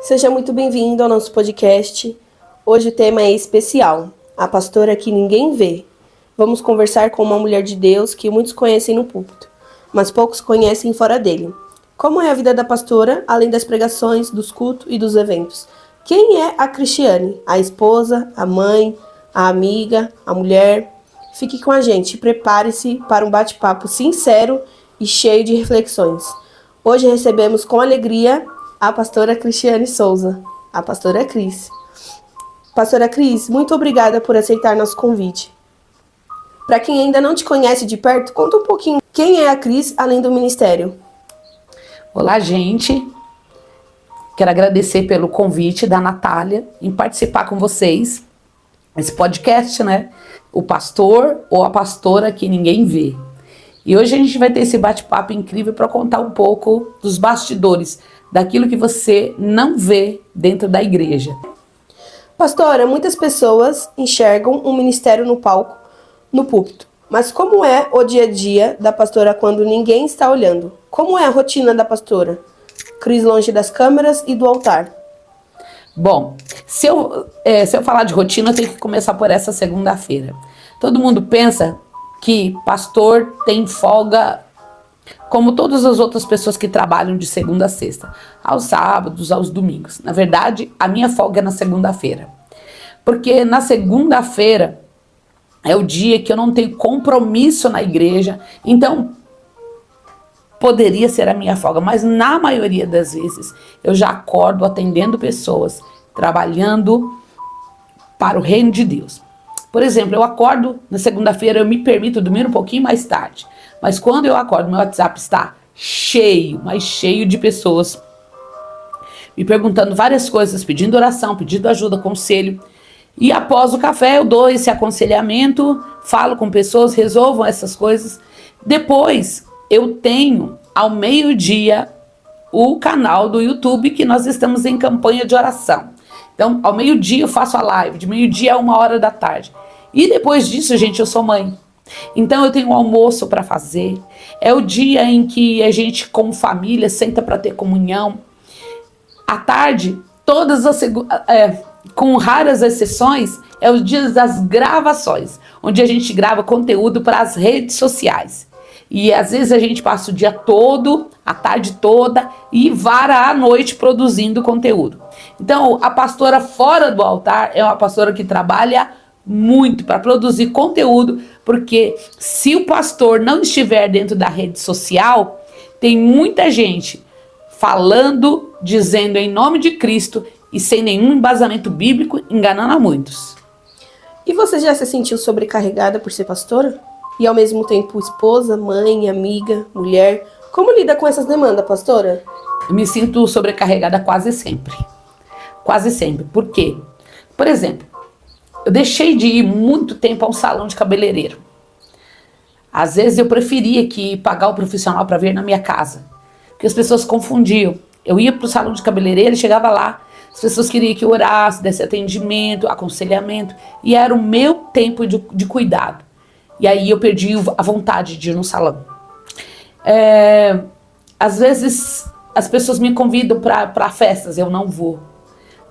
Seja muito bem-vindo ao nosso podcast. Hoje o tema é especial, a pastora que ninguém vê. Vamos conversar com uma mulher de Deus que muitos conhecem no púlpito, mas poucos conhecem fora dele. Como é a vida da pastora, além das pregações, dos cultos e dos eventos? Quem é a Cristiane? A esposa, a mãe, a amiga, a mulher? Fique com a gente e prepare-se para um bate-papo sincero e cheio de reflexões. Hoje recebemos com alegria a pastora Cristiane Souza, a pastora Cris. Pastora Cris, muito obrigada por aceitar nosso convite. Para quem ainda não te conhece de perto, conta um pouquinho quem é a Cris além do ministério. Olá, gente. Quero agradecer pelo convite da Natália em participar com vocês nesse podcast, né? O pastor ou a pastora que ninguém vê. E hoje a gente vai ter esse bate-papo incrível para contar um pouco dos bastidores, daquilo que você não vê dentro da igreja. Pastora, muitas pessoas enxergam um ministério no palco, no púlpito. Mas como é o dia a dia da pastora quando ninguém está olhando? Como é a rotina da pastora? Cris longe das câmeras e do altar. Bom, se eu falar de rotina, eu tenho que começar por essa segunda-feira. Todo mundo pensa que pastor tem folga como todas as outras pessoas que trabalham de segunda a sexta, aos sábados, aos domingos. Na verdade, a minha folga é na segunda-feira. Porque na segunda-feira é o dia que eu não tenho compromisso na igreja, então poderia ser a minha folga, mas na maioria das vezes eu já acordo atendendo pessoas, trabalhando para o reino de Deus. Por exemplo, eu acordo na segunda-feira, eu me permito dormir um pouquinho mais tarde, mas quando eu acordo, meu WhatsApp está cheio, mas cheio de pessoas me perguntando várias coisas, pedindo oração, pedindo ajuda, conselho. E após o café eu dou esse aconselhamento, falo com pessoas, resolvo essas coisas. Depois eu tenho ao meio-dia o canal do YouTube que nós estamos em campanha de oração. Então ao meio-dia eu faço a live, de meio-dia a 1h da tarde. E depois disso, gente, eu sou mãe. Então eu tenho um almoço para fazer. É o dia em que a gente como família senta para ter comunhão. À tarde, com raras exceções, é os dias das gravações, onde a gente grava conteúdo para as redes sociais. E às vezes a gente passa o dia todo, a tarde toda e vara à noite produzindo conteúdo. Então a pastora fora do altar é uma pastora que trabalha muito para produzir conteúdo, porque se o pastor não estiver dentro da rede social, tem muita gente falando, dizendo em nome de Cristo e sem nenhum embasamento bíblico, enganando a muitos. E você já se sentiu sobrecarregada por ser pastora? E ao mesmo tempo esposa, mãe, amiga, mulher? Como lida com essas demandas, pastora? Eu me sinto sobrecarregada quase sempre. Quase sempre. Por quê? Por exemplo, eu deixei de ir muito tempo a um salão de cabeleireiro. Às vezes eu preferia que pagar o profissional para vir na minha casa, porque as pessoas confundiam. Eu ia para o salão de cabeleireiro e chegava lá, as pessoas queriam que eu orasse, desse atendimento, aconselhamento, e era o meu tempo de cuidado. E aí eu perdi a vontade de ir no salão. Às vezes as pessoas me convidam para festas, eu não vou.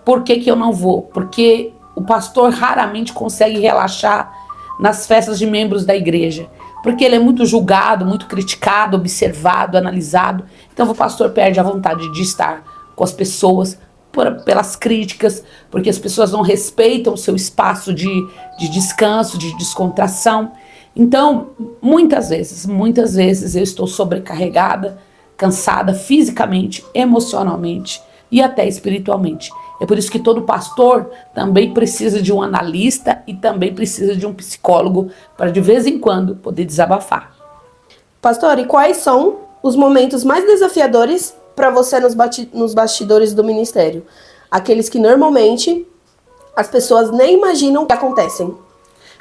Por que eu não vou? Porque o pastor raramente consegue relaxar nas festas de membros da igreja, porque ele é muito julgado, muito criticado, observado, analisado. Então o pastor perde a vontade de estar com as pessoas pelas críticas, porque as pessoas não respeitam o seu espaço de descanso, de descontração. Então, muitas vezes eu estou sobrecarregada, cansada fisicamente, emocionalmente e até espiritualmente. É por isso que todo pastor também precisa de um analista e também precisa de um psicólogo para de vez em quando poder desabafar. Pastor, e quais são os momentos mais desafiadores para você nos bastidores do ministério? Aqueles que normalmente as pessoas nem imaginam que acontecem.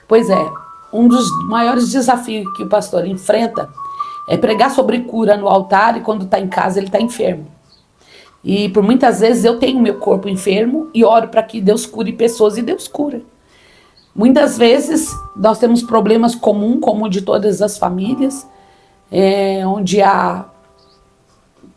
Pois é, um dos maiores desafios que o pastor enfrenta é pregar sobre cura no altar e quando está em casa ele está enfermo. E por muitas vezes eu tenho meu corpo enfermo e oro para que Deus cure pessoas e Deus cura. Muitas vezes nós temos problemas comuns, como de todas as famílias, onde há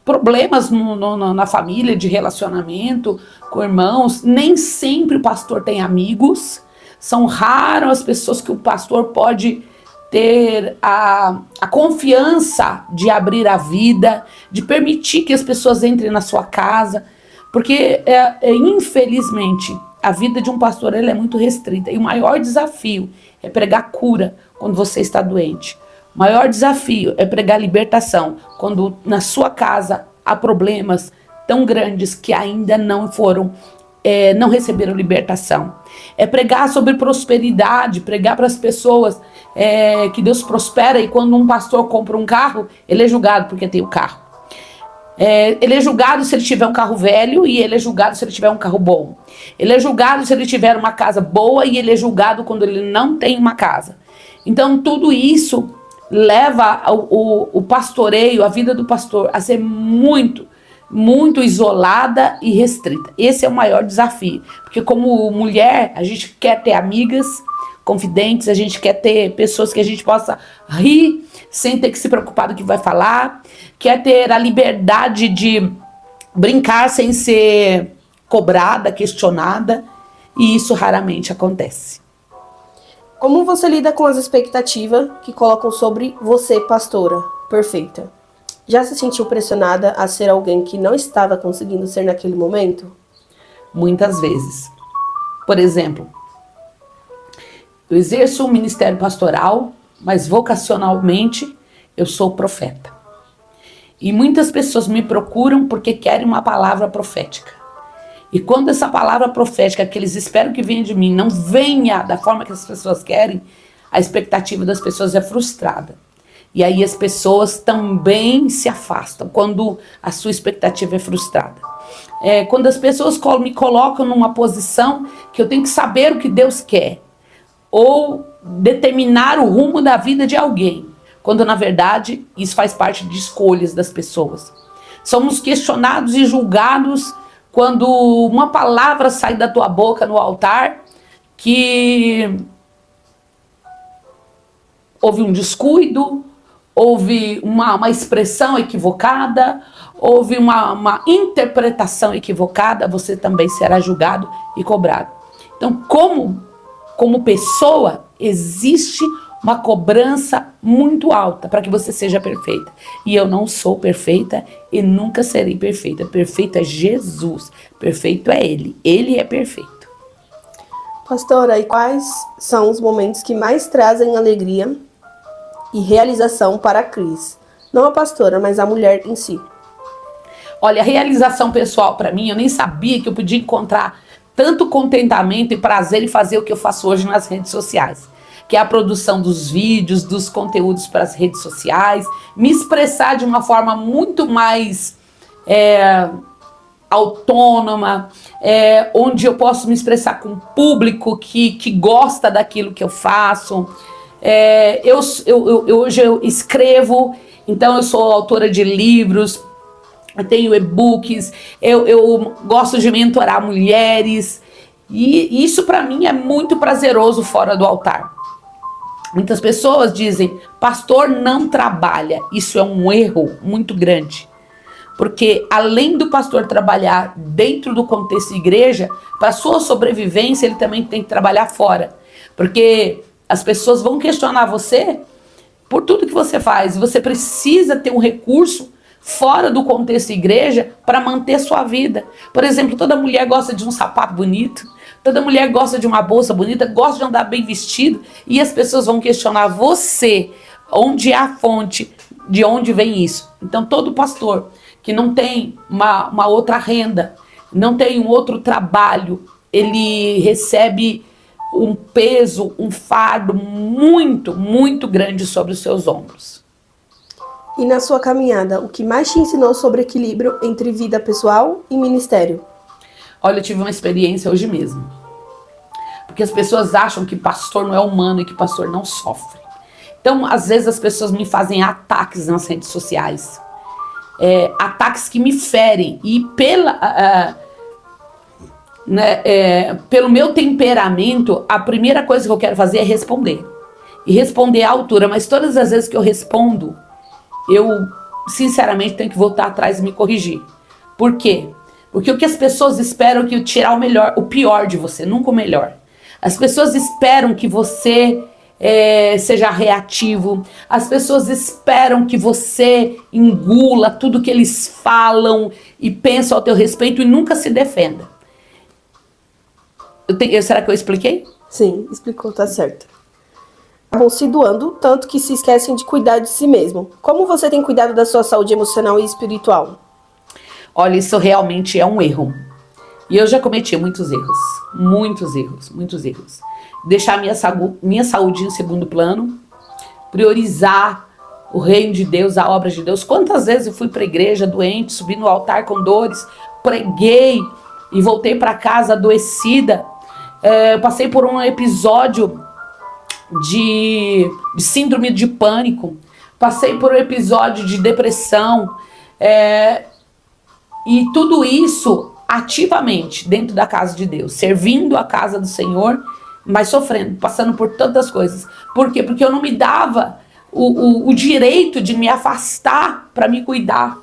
problemas na família, de relacionamento com irmãos. Nem sempre o pastor tem amigos. São raras as pessoas que o pastor pode ter a confiança de abrir a vida, de permitir que as pessoas entrem na sua casa, porque infelizmente a vida de um pastor ela é muito restrita, e o maior desafio é pregar cura quando você está doente. O maior desafio é pregar libertação quando na sua casa há problemas tão grandes que ainda não receberam libertação. É pregar sobre prosperidade, pregar para as pessoas que Deus prospera, e quando um pastor compra um carro, ele é julgado porque tem o carro. Ele é julgado se ele tiver um carro velho, e ele é julgado se ele tiver um carro bom. Ele é julgado se ele tiver uma casa boa, e ele é julgado quando ele não tem uma casa. Então tudo isso leva o pastoreio, a vida do pastor, a ser muito isolada e restrita. Esse é o maior desafio, porque como mulher, a gente quer ter amigas confidentes, a gente quer ter pessoas que a gente possa rir sem ter que se preocupar do que vai falar, quer ter a liberdade de brincar sem ser cobrada, questionada, e isso raramente acontece. Como você lida com as expectativas que colocam sobre você, pastora perfeita? Já se sentiu pressionada a ser alguém que não estava conseguindo ser naquele momento? Muitas vezes. Por exemplo, eu exerço um ministério pastoral, mas vocacionalmente eu sou profeta. E muitas pessoas me procuram porque querem uma palavra profética. E quando essa palavra profética que eles esperam que venha de mim não venha da forma que as pessoas querem, a expectativa das pessoas é frustrada. E aí as pessoas também se afastam quando a sua expectativa é frustrada. Quando as pessoas me colocam numa posição que eu tenho que saber o que Deus quer, ou determinar o rumo da vida de alguém, quando na verdade isso faz parte de escolhas das pessoas. Somos questionados e julgados quando uma palavra sai da tua boca no altar que houve um descuido, houve uma expressão equivocada, houve uma interpretação equivocada, você também será julgado e cobrado. Então, como pessoa, existe uma cobrança muito alta para que você seja perfeita. E eu não sou perfeita e nunca serei perfeita. Perfeito é Jesus, perfeito é Ele. Ele é perfeito. Pastora, e quais são os momentos que mais trazem alegria e realização para a Cris? Não a pastora, mas a mulher em si. Olha, a realização pessoal para mim, eu nem sabia que eu podia encontrar tanto contentamento e prazer em fazer o que eu faço hoje nas redes sociais, que é a produção dos vídeos, dos conteúdos para as redes sociais, me expressar de uma forma muito mais autônoma, onde eu posso me expressar com um público que gosta daquilo que eu faço. Hoje eu escrevo, então eu sou autora de livros, eu tenho e-books, eu gosto de mentorar mulheres, e isso para mim é muito prazeroso fora do altar. Muitas pessoas dizem, pastor não trabalha. Isso é um erro muito grande. Porque além do pastor trabalhar dentro do contexto de igreja, para sua sobrevivência ele também tem que trabalhar fora. Porque as pessoas vão questionar você por tudo que você faz. Você precisa ter um recurso fora do contexto de igreja para manter sua vida. Por exemplo, toda mulher gosta de um sapato bonito, toda mulher gosta de uma bolsa bonita, gosta de andar bem vestido, e as pessoas vão questionar você, onde é a fonte, de onde vem isso. Então todo pastor que não tem uma outra renda, não tem um outro trabalho, ele recebe um peso, um fardo muito, muito grande sobre os seus ombros. E na sua caminhada, o que mais te ensinou sobre equilíbrio entre vida pessoal e ministério? Olha, eu tive uma experiência hoje mesmo. Porque as pessoas acham que pastor não é humano e que pastor não sofre. Então, às vezes as pessoas me fazem ataques nas redes sociais. Ataques que me ferem. E pelo meu temperamento, a primeira coisa que eu quero fazer é responder. E responder à altura. Mas todas as vezes que eu respondo, eu sinceramente, tenho que voltar atrás e me corrigir. Por quê? Porque o que as pessoas esperam é que eu tirar o pior de você, nunca o melhor. As pessoas esperam que você seja reativo. As pessoas esperam que você engula tudo que eles falam e pensam ao teu respeito e nunca se defenda. Será que eu expliquei? Sim, explicou, tá certo. Acabam se doando tanto que se esquecem de cuidar de si mesmo. Como você tem cuidado da sua saúde emocional e espiritual? Olha, isso realmente é um erro. E eu já cometi muitos erros. Muitos erros, muitos erros. Deixar minha saúde em segundo plano. Priorizar o reino de Deus, a obra de Deus. Quantas vezes eu fui para a igreja doente, subi no altar com dores, preguei e voltei para casa adoecida. Eu passei por um episódio de síndrome de pânico. Passei por um episódio de depressão. E tudo isso ativamente dentro da casa de Deus, servindo a casa do Senhor, mas sofrendo, passando por tantas coisas. Por quê? Porque eu não me dava o direito de me afastar para me cuidar.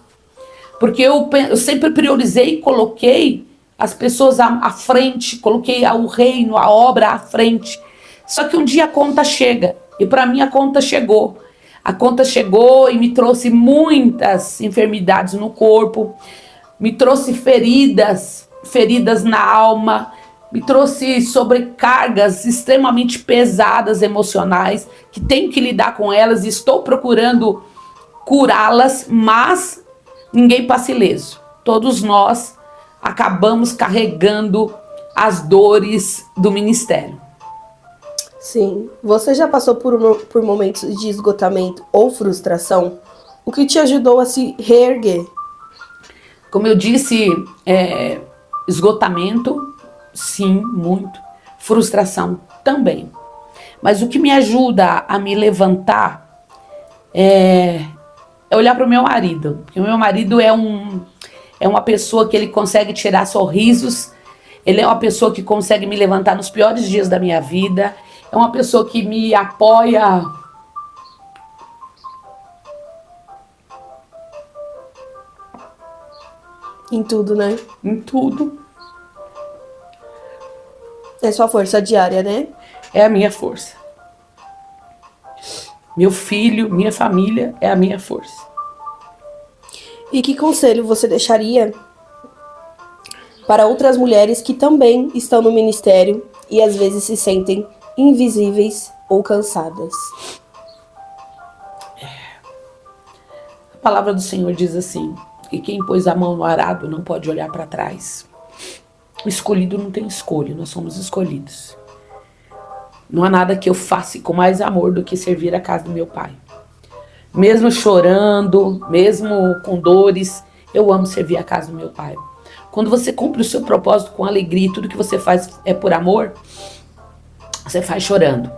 Porque eu sempre priorizei e coloquei as pessoas à frente, coloquei o reino, a obra à frente. Só que um dia a conta chega, e para mim a conta chegou. A conta chegou e me trouxe muitas enfermidades no corpo, me trouxe feridas na alma, me trouxe sobrecargas extremamente pesadas emocionais, que tenho que lidar com elas e estou procurando curá-las, mas ninguém passa ileso. Todos nós acabamos carregando as dores do ministério. Sim. Você já passou por momentos de esgotamento ou frustração? O que te ajudou a se reerguer? Como eu disse, esgotamento, sim, muito. Frustração também. Mas o que me ajuda a me levantar é olhar para o meu marido. Porque o meu marido é uma pessoa que ele consegue tirar sorrisos. Ele é uma pessoa que consegue me levantar nos piores dias da minha vida. É uma pessoa que me apoia em tudo, né? em tudo. É sua força diária, né? É a minha força. Meu filho, minha família é a minha força. E que conselho você deixaria para outras mulheres que também estão no ministério e às vezes se sentem invisíveis ou cansadas? A palavra do Senhor diz assim, que quem pôs a mão no arado não pode olhar para trás. O escolhido não tem escolha, nós somos escolhidos. Não há nada que eu faça com mais amor do que servir a casa do meu Pai. Mesmo chorando, mesmo com dores, eu amo servir a casa do meu Pai. Quando você cumpre o seu propósito com alegria e tudo que você faz é por amor, você faz chorando.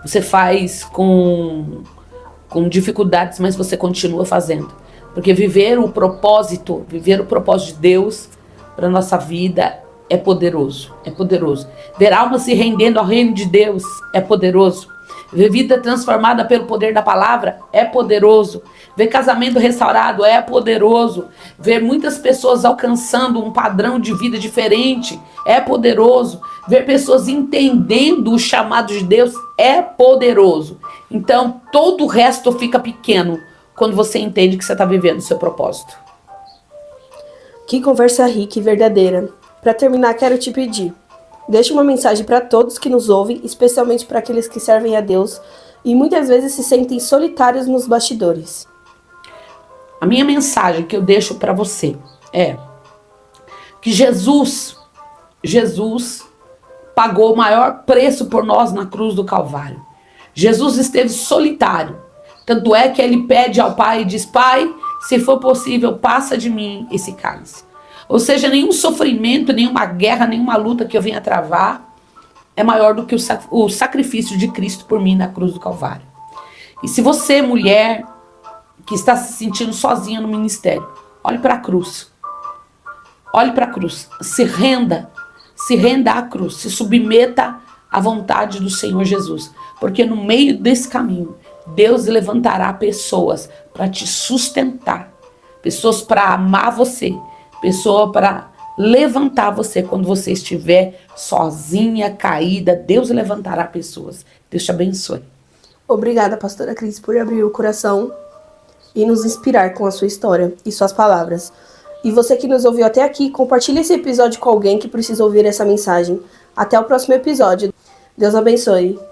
Você faz com dificuldades, mas você continua fazendo. Porque viver o propósito de Deus para a nossa vida é poderoso, é poderoso. Ver almas se rendendo ao reino de Deus é poderoso. Ver vida transformada pelo poder da palavra é poderoso. Ver casamento restaurado é poderoso. Ver muitas pessoas alcançando um padrão de vida diferente é poderoso. Ver pessoas entendendo o chamado de Deus é poderoso. Então, todo o resto fica pequeno quando você entende que você está vivendo o seu propósito. Que conversa rica e verdadeira. Para terminar, quero te pedir. Deixe uma mensagem para todos que nos ouvem, especialmente para aqueles que servem a Deus e muitas vezes se sentem solitários nos bastidores. A minha mensagem que eu deixo para você é que Jesus pagou o maior preço por nós na cruz do Calvário. Jesus esteve solitário. Tanto é que ele pede ao Pai e diz: Pai, se for possível, passa de mim esse cálice. Ou seja, nenhum sofrimento, nenhuma guerra, nenhuma luta que eu venha travar é maior do que o sacrifício de Cristo por mim na cruz do Calvário. E se você, mulher, que está se sentindo sozinha no ministério, olhe para a cruz. Olhe para a cruz. Se renda à cruz. Se submeta à vontade do Senhor Jesus. Porque no meio desse caminho, Deus levantará pessoas para te sustentar, pessoas para amar você, pessoa para levantar você quando você estiver sozinha, caída. Deus levantará pessoas. Deus te abençoe. Obrigada, pastora Cris, por abrir o coração e nos inspirar com a sua história e suas palavras. E você que nos ouviu até aqui, compartilhe esse episódio com alguém que precisa ouvir essa mensagem. Até o próximo episódio. Deus abençoe.